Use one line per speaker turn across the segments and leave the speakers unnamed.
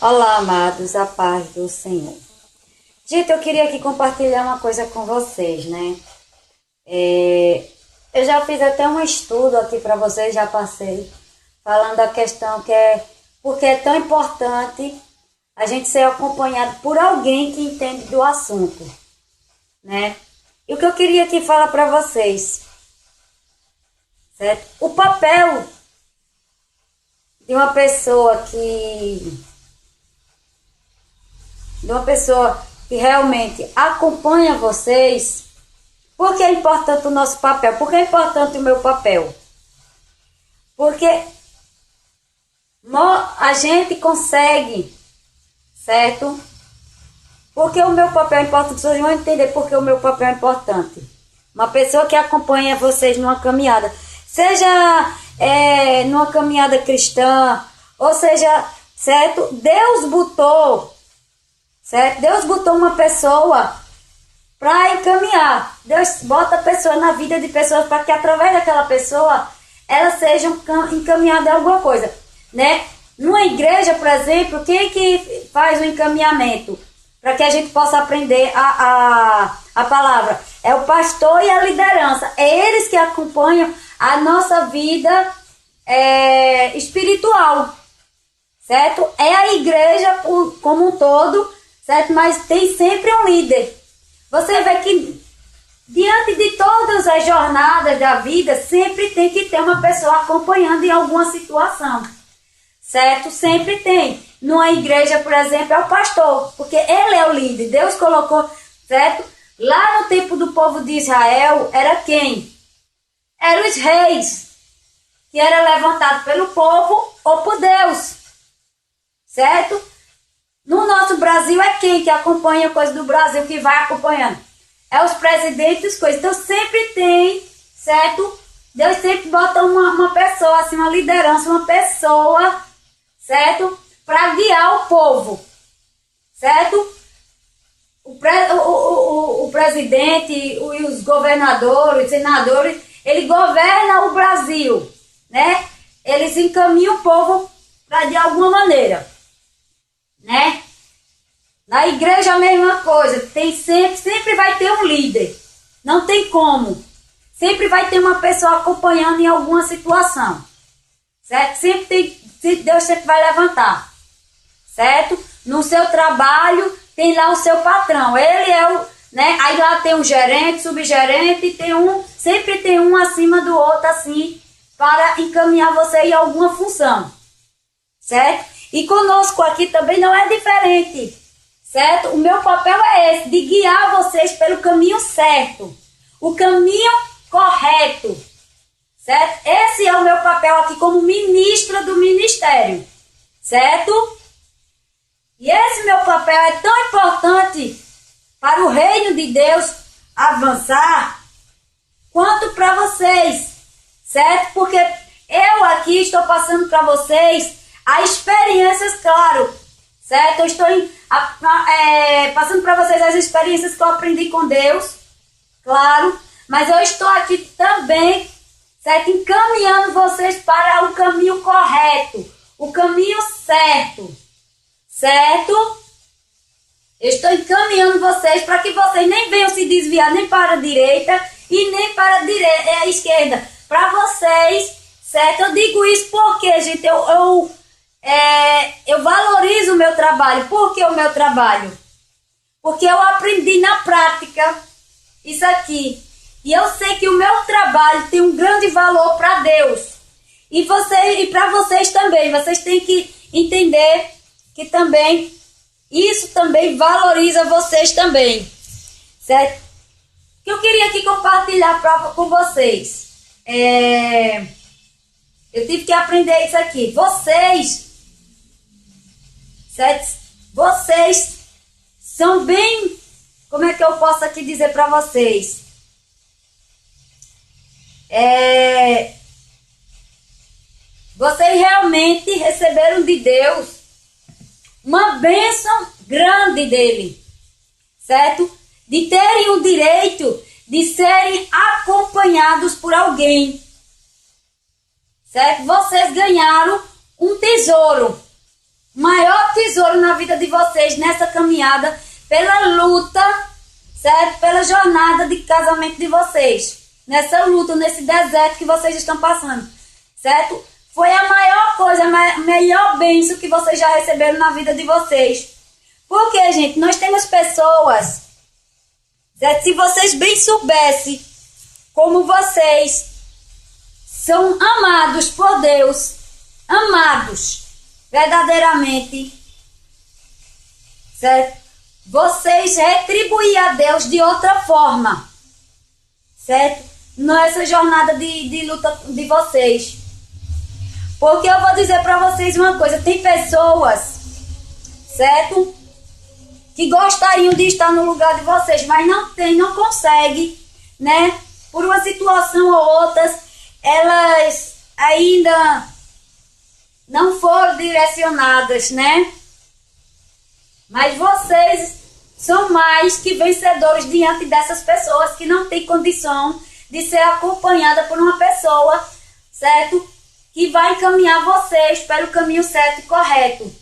Olá, amados, a paz do Senhor. Gente, eu queria aqui compartilhar uma coisa com vocês, né? Eu já fiz até um estudo aqui para vocês, já passei, falando da questão porque é tão importante a gente ser acompanhado por alguém que entende do assunto, né? E o que eu queria aqui falar para vocês, certo? O papel de uma pessoa que realmente acompanha vocês. Por que é importante o nosso papel? Por que é importante o meu papel? Porque a gente consegue, certo? Porque o meu papel é importante, vocês vão entender por que o meu papel é importante. Uma pessoa que acompanha vocês numa caminhada, seja numa caminhada cristã, ou seja, certo? Deus botou uma pessoa para encaminhar. Deus bota a pessoa na vida de pessoas para que através daquela pessoa elas sejam encaminhadas em alguma coisa, né? Numa igreja, por exemplo, quem que faz o encaminhamento para que a gente possa aprender a palavra? É o pastor e a liderança. É eles que acompanham a nossa vida espiritual, certo? É a igreja como um todo, certo? Mas tem sempre um líder. Você vê que diante de todas as jornadas da vida, sempre tem que ter uma pessoa acompanhando em alguma situação, certo? Sempre tem. Numa igreja, por exemplo, é o pastor, porque ele é o líder. Deus colocou, certo? Lá no tempo do povo de Israel, era quem? Eram os reis, que era levantado pelo povo ou por Deus, certo? No nosso Brasil é quem que acompanha coisa do Brasil, que vai acompanhando? É os presidentes, coisas. Então sempre tem, certo? Deus sempre bota uma pessoa, assim, uma liderança, uma pessoa, certo? Para guiar o povo, certo? O presidente e os governadores, os senadores, ele governa o Brasil, né? Eles encaminham o povo de alguma maneira, né? Na igreja a mesma coisa, sempre vai ter um líder, não tem como, sempre vai ter uma pessoa acompanhando em alguma situação, certo? Deus sempre vai levantar, certo? No seu trabalho tem lá o seu patrão, ele é o, né? Aí lá tem um gerente, subgerente, sempre tem um acima do outro assim, para encaminhar você em alguma função, certo? E conosco aqui também não é diferente, certo? O meu papel é esse, de guiar vocês pelo caminho certo, o caminho correto, certo? Esse é o meu papel aqui como ministra do ministério, certo? E esse meu papel é tão importante para o reino de Deus avançar quanto para vocês, certo? Porque eu aqui estou passando para vocês as experiências, claro, certo? Eu estou passando para vocês as experiências que eu aprendi com Deus, claro, mas eu estou aqui também, certo? Encaminhando vocês para o caminho correto, o caminho certo, certo? Eu estou encaminhando vocês para que vocês nem venham se desviar nem para a direita e nem para a esquerda. Para vocês, certo? Eu digo isso porque, gente, eu valorizo o meu trabalho. Por que o meu trabalho? Porque eu aprendi na prática isso aqui. E eu sei que o meu trabalho tem um grande valor para Deus. E para vocês também. Vocês têm que entender que também isso também valoriza vocês também. Certo? O que eu queria aqui compartilhar com vocês. Eu tive que aprender isso aqui. Certo? Vocês são bem... Como é que eu posso aqui dizer para vocês? Vocês realmente receberam de Deus uma bênção grande dele, certo? De terem o direito de serem acompanhados por alguém, certo? Vocês ganharam um tesouro, maior tesouro na vida de vocês nessa caminhada, pela luta, certo? Pela jornada de casamento de vocês, nessa luta, nesse deserto que vocês estão passando, certo? Foi a maior coisa, a melhor bênção que vocês já receberam na vida de vocês. Porque, gente, nós temos pessoas, certo? Se vocês bem soubessem como vocês são amados por Deus, amados verdadeiramente, certo? Vocês retribuem a Deus de outra forma, certo? Nessa jornada de luta de vocês. Porque eu vou dizer para vocês uma coisa, tem pessoas, certo? Que gostariam de estar no lugar de vocês, mas não conseguem, né? Por uma situação ou outra, elas ainda não foram direcionadas, né? Mas vocês são mais que vencedores diante dessas pessoas que não têm condição de ser acompanhada por uma pessoa, certo? Que vai encaminhar vocês pelo caminho certo e correto,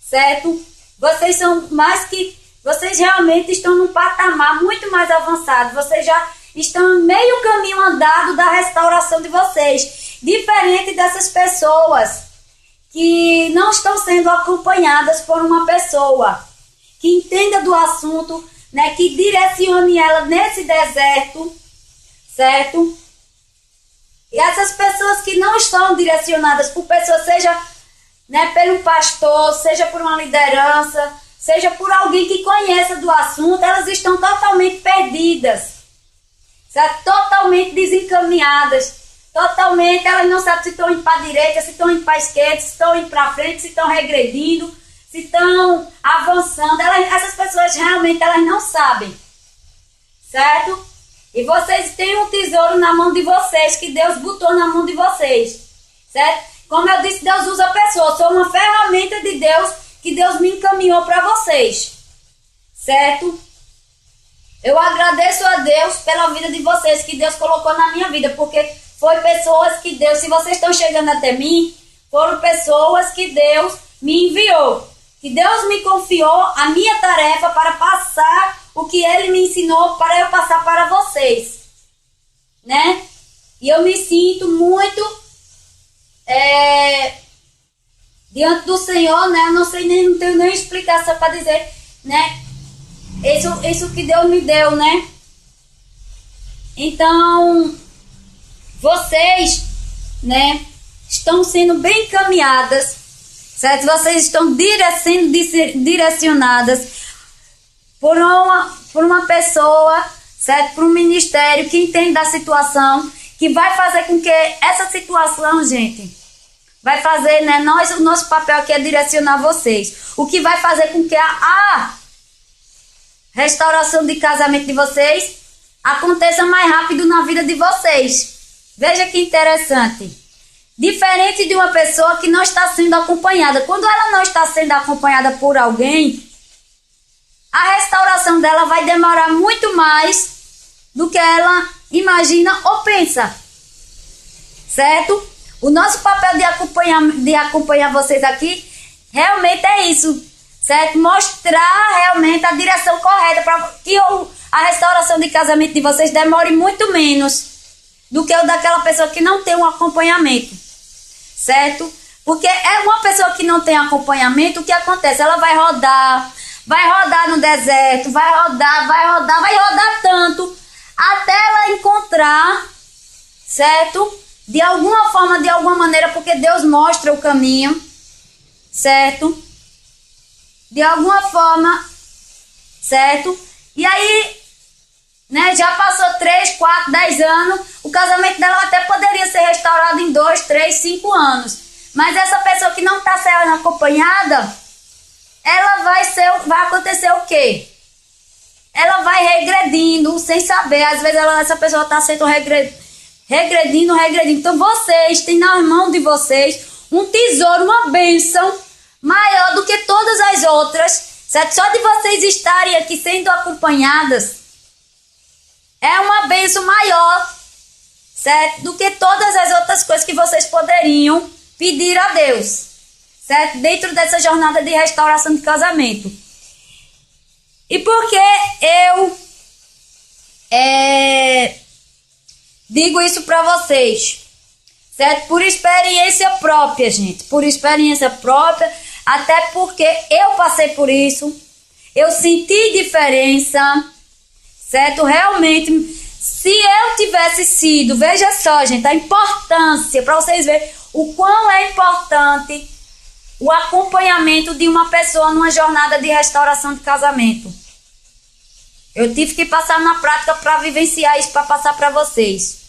certo? Vocês são mais que... Vocês realmente estão num patamar muito mais avançado. Vocês já estão meio caminho andado da restauração de vocês. Diferente dessas pessoas que não estão sendo acompanhadas por uma pessoa que entenda do assunto, né, que direcione ela nesse deserto, certo? E essas pessoas que não estão direcionadas por pessoas, seja, né, pelo pastor, seja por uma liderança, seja por alguém que conheça do assunto, elas estão totalmente perdidas, certo? Totalmente desencaminhadas, totalmente, elas não sabem se estão indo para a direita, se estão indo para a esquerda, se estão indo para frente, se estão regredindo, se estão avançando. Essas pessoas realmente elas não sabem, certo? E vocês têm um tesouro na mão de vocês, que Deus botou na mão de vocês, certo? Como eu disse, Deus usa a pessoa, sou uma ferramenta de Deus, que Deus me encaminhou para vocês, certo? Eu agradeço a Deus pela vida de vocês, que Deus colocou na minha vida, porque foi pessoas que Deus, se vocês estão chegando até mim, foram pessoas que Deus me enviou, que Deus me confiou a minha tarefa para passar o que Ele me ensinou para eu passar para vocês, né? E eu me sinto muito diante do Senhor, né? Eu não tenho nem explicação para dizer, né? Isso que Deus me deu, né? Então, vocês, né, estão sendo bem encaminhadas, certo? Vocês estão sendo direcionadas por uma pessoa, certo? Por um ministério que entende da situação, que vai fazer com que essa situação, gente, vai fazer, né? O nosso papel aqui é direcionar vocês. O que vai fazer com que a restauração de casamento de vocês aconteça mais rápido na vida de vocês. Veja que interessante. Diferente de uma pessoa que não está sendo acompanhada. Quando ela não está sendo acompanhada por alguém, a restauração dela vai demorar muito mais do que ela imagina ou pensa. Certo? O nosso papel de acompanhar vocês aqui realmente é isso, certo? Mostrar realmente a direção correta para que a restauração de casamento de vocês demore muito menos do que o daquela pessoa que não tem um acompanhamento, certo? Porque é uma pessoa que não tem acompanhamento, o que acontece? Ela vai rodar no deserto, vai rodar tanto até ela encontrar, certo? De alguma forma, de alguma maneira, porque Deus mostra o caminho, certo? De alguma forma, certo? E aí, né, já passou 3, 4, 10 anos, o casamento dela até poderia ser restaurado em 2, 3, 5 anos. Mas essa pessoa que não está sendo acompanhada, ela vai acontecer o quê? Ela vai regredindo, sem saber. Às vezes essa pessoa está sendo regredindo. Então vocês têm na mão de vocês um tesouro, uma bênção maior do que todas as outras, certo? Só de vocês estarem aqui sendo acompanhadas é uma bênção maior, certo? Do que todas as outras coisas que vocês poderiam pedir a Deus, certo? Dentro dessa jornada de restauração de casamento. E por que eu digo isso para vocês? Certo? Por experiência própria, gente. Por experiência própria, até porque eu passei por isso. Eu senti diferença, certo? Realmente, se eu tivesse sido, veja só, gente, a importância, para vocês verem o quão é importante o acompanhamento de uma pessoa numa jornada de restauração de casamento. Eu tive que passar na prática para vivenciar isso, para passar para vocês.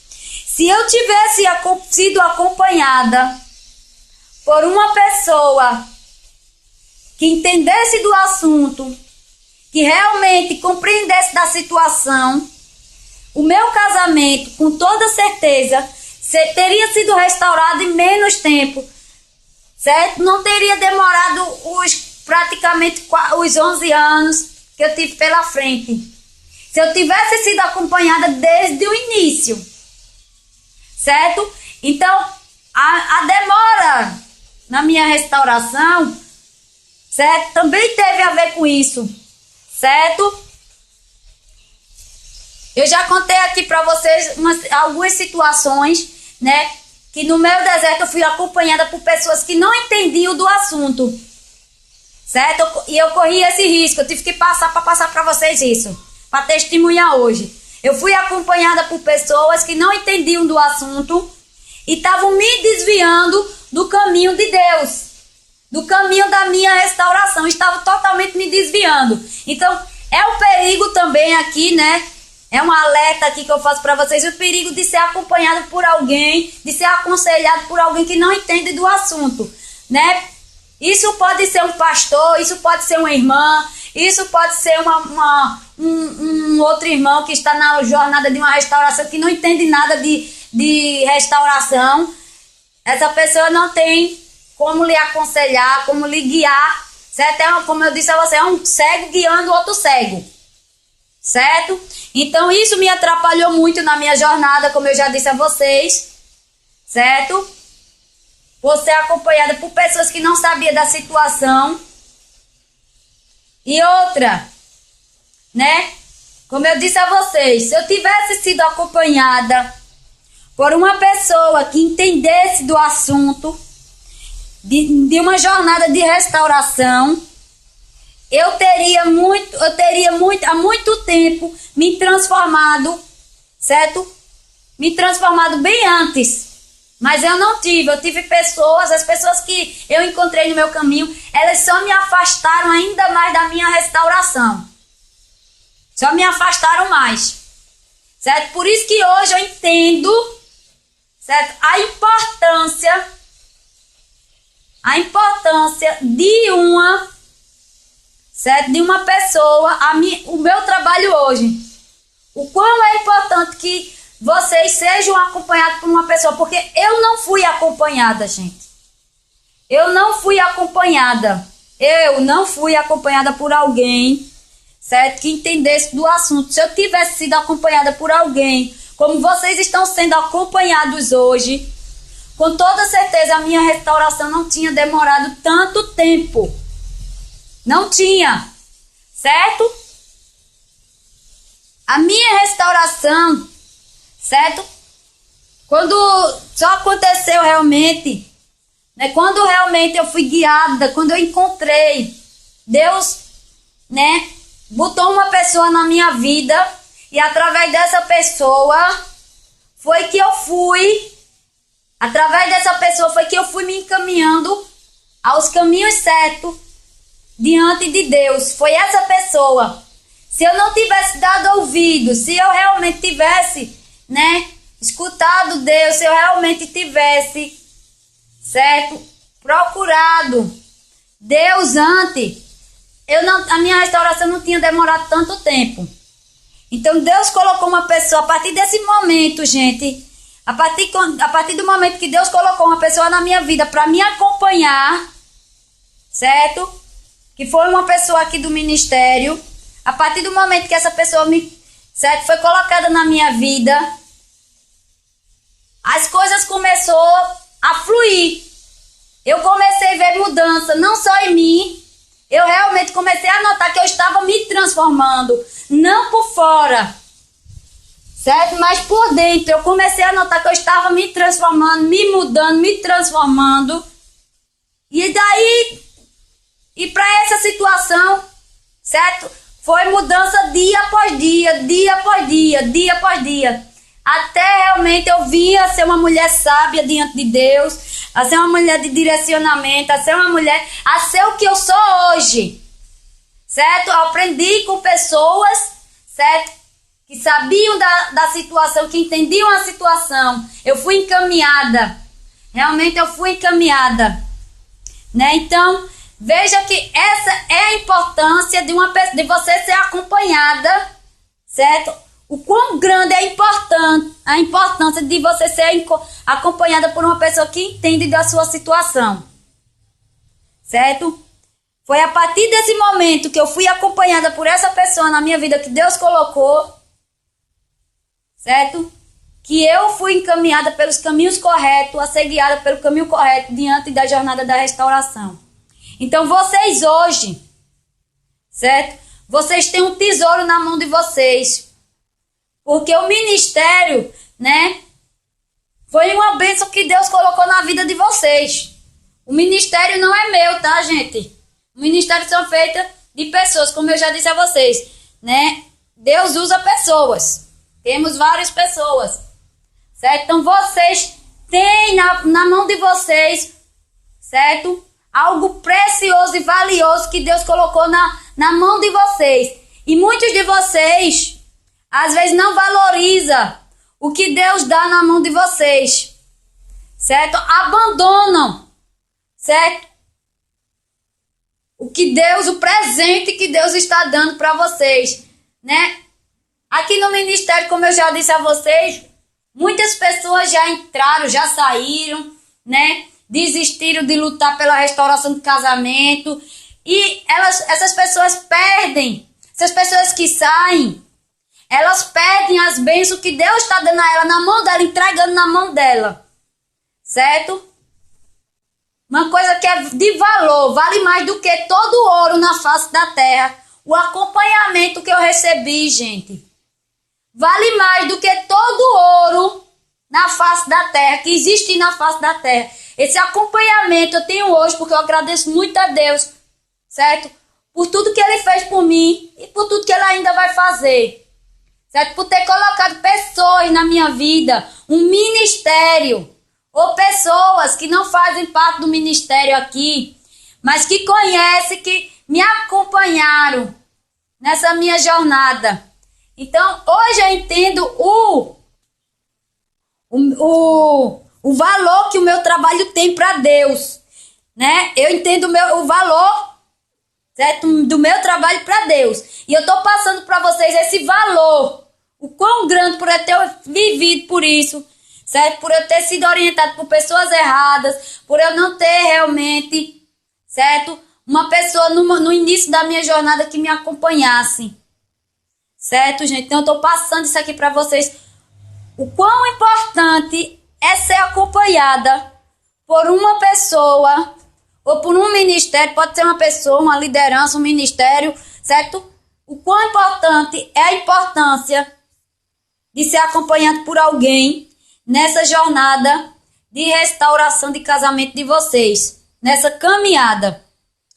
Se eu tivesse sido acompanhada por uma pessoa que entendesse do assunto, que realmente compreendesse da situação, o meu casamento, com toda certeza, teria sido restaurado em menos tempo, certo? Não teria demorado praticamente os 11 anos que eu tive pela frente. Se eu tivesse sido acompanhada desde o início, certo? Então, a demora na minha restauração, certo? Também teve a ver com isso, certo? Eu já contei aqui para vocês algumas situações, né? Que no meu deserto eu fui acompanhada por pessoas que não entendiam do assunto, certo? E eu corri esse risco, eu tive que passar para vocês isso, para testemunhar hoje. Eu fui acompanhada por pessoas que não entendiam do assunto e estavam me desviando do caminho de Deus, do caminho da minha restauração. Estavam totalmente me desviando. Então, é o perigo também aqui, né? É um alerta aqui que eu faço para vocês, o perigo de ser acompanhado por alguém, de ser aconselhado por alguém que não entende do assunto, né? Isso pode ser um pastor, isso pode ser uma irmã, isso pode ser um outro irmão que está na jornada de uma restauração, que não entende nada de restauração. Essa pessoa não tem como lhe aconselhar, como lhe guiar, certo? Como eu disse a você, é um cego guiando outro cego, certo? Então isso me atrapalhou muito na minha jornada, como eu já disse a vocês, certo? Vou ser acompanhada por pessoas que não sabiam da situação. E outra, né? Como eu disse a vocês, se eu tivesse sido acompanhada por uma pessoa que entendesse do assunto, de uma jornada de restauração, eu teria há muito tempo me transformado, certo? Me transformado bem antes. Mas eu não tive, eu tive pessoas, as pessoas que eu encontrei no meu caminho, elas só me afastaram ainda mais da minha restauração. Só me afastaram mais, certo? Por isso que hoje eu entendo, certo? A importância de uma pessoa, o meu trabalho hoje. O quão é importante que vocês sejam acompanhados por uma pessoa, porque eu não fui acompanhada, gente. Eu não fui acompanhada por alguém, certo? Que entendesse do assunto. Se eu tivesse sido acompanhada por alguém, como vocês estão sendo acompanhados hoje, com toda certeza a minha restauração não tinha demorado tanto tempo. Não tinha, certo? A minha restauração, certo? Quando só aconteceu realmente, né? Quando realmente eu fui guiada, quando eu encontrei, Deus, né? Botou uma pessoa na minha vida e através dessa pessoa foi que eu fui, me encaminhando aos caminhos certos diante de Deus. Foi essa pessoa. Se eu não tivesse dado ouvido, se eu realmente tivesse, né, escutado Deus, se eu realmente tivesse, certo, procurado Deus antes, a minha restauração não tinha demorado tanto tempo. Então Deus colocou uma pessoa, a partir desse momento, gente, a partir do momento que Deus colocou uma pessoa na minha vida para me acompanhar, certo? Que foi uma pessoa aqui do ministério. A partir do momento que essa pessoa certo, foi colocada na minha vida, as coisas começaram a fluir. eu comecei a ver mudança, não só em mim, eu realmente comecei a notar que eu estava me transformando, não por fora, certo? Mas por dentro, eu comecei a notar que eu estava me transformando, me mudando, me transformando. E daí, e para essa situação, certo? Foi mudança dia após dia, dia após dia, dia após dia. Até realmente eu via ser uma mulher sábia diante de Deus, a ser uma mulher de direcionamento, a ser uma mulher, a ser o que eu sou hoje, certo? Eu aprendi com pessoas, certo? Que sabiam da situação, que entendiam a situação. Eu fui encaminhada, realmente eu fui encaminhada, né? Então, veja que essa é a importância de você ser acompanhada, certo? O quão grande é a importância de você ser acompanhada por uma pessoa que entende da sua situação, certo? Foi a partir desse momento que eu fui acompanhada por essa pessoa na minha vida que Deus colocou, certo? Que eu fui encaminhada pelos caminhos corretos, a ser guiada pelo caminho correto diante da jornada da restauração. Então vocês hoje, certo? Vocês têm um tesouro na mão de vocês. Porque o ministério, né, foi uma bênção que Deus colocou na vida de vocês. O ministério não é meu, tá, gente? O ministério são feitos de pessoas, como eu já disse a vocês, né? Deus usa pessoas. Temos várias pessoas, certo? Então vocês têm na mão de vocês, certo? Algo precioso e valioso que Deus colocou na mão de vocês. E muitos de vocês às vezes não valoriza o que Deus dá na mão de vocês, certo? Abandonam, certo? O presente que Deus está dando para vocês, né? Aqui no ministério, como eu já disse a vocês, muitas pessoas já entraram, já saíram, né? Desistiram de lutar pela restauração do casamento e essas pessoas perdem, essas pessoas que saem, elas perdem as bênçãos que Deus está dando a ela na mão dela, entregando na mão dela. Certo? Uma coisa que é de valor, vale mais do que todo o ouro na face da terra. O acompanhamento que eu recebi, gente. Vale mais do que todo o ouro na face da terra, que existe na face da terra. Esse acompanhamento eu tenho hoje, porque eu agradeço muito a Deus, certo? Por tudo que Ele fez por mim e por tudo que Ele ainda vai fazer. Certo? Por ter colocado pessoas na minha vida, um ministério, ou pessoas que não fazem parte do ministério aqui, mas que conhecem, que me acompanharam nessa minha jornada. Então, hoje eu entendo o valor que o meu trabalho tem para Deus, né? Eu entendo o valor, certo? Do meu trabalho para Deus. E eu estou passando para vocês esse valor, o quão grande por eu ter vivido por isso, certo? Por eu ter sido orientado por pessoas erradas, por eu não ter realmente, certo? Uma pessoa no início da minha jornada que me acompanhasse, certo, gente? Então eu estou passando isso aqui para vocês, o quão importante é ser acompanhada por uma pessoa ou por um ministério, pode ser uma pessoa, uma liderança, um ministério, certo? O quão importante é a importância de ser acompanhado por alguém nessa jornada de restauração de casamento de vocês, nessa caminhada,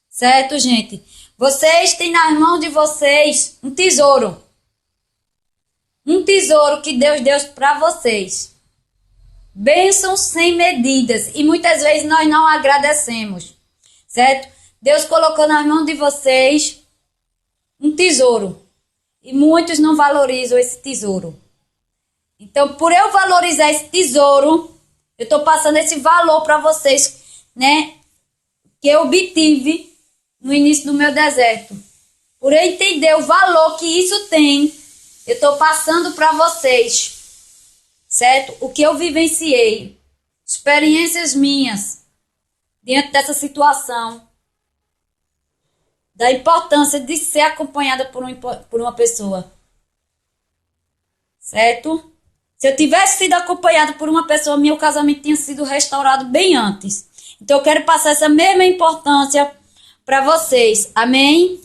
certo, gente? Vocês têm nas mãos de vocês um tesouro que Deus deu para vocês, bênçãos sem medidas, e muitas vezes nós não agradecemos, certo? Deus colocou nas mãos de vocês um tesouro, e muitos não valorizam esse tesouro. Então, por eu valorizar esse tesouro, eu estou passando esse valor para vocês, né? Que eu obtive no início do meu deserto. Por eu entender o valor que isso tem, eu estou passando para vocês, certo? O que eu vivenciei, experiências minhas diante dessa situação, da importância de ser acompanhada por uma pessoa, certo? Se eu tivesse sido acompanhada por uma pessoa, meu casamento tinha sido restaurado bem antes. Então eu quero passar essa mesma importância para vocês. Amém?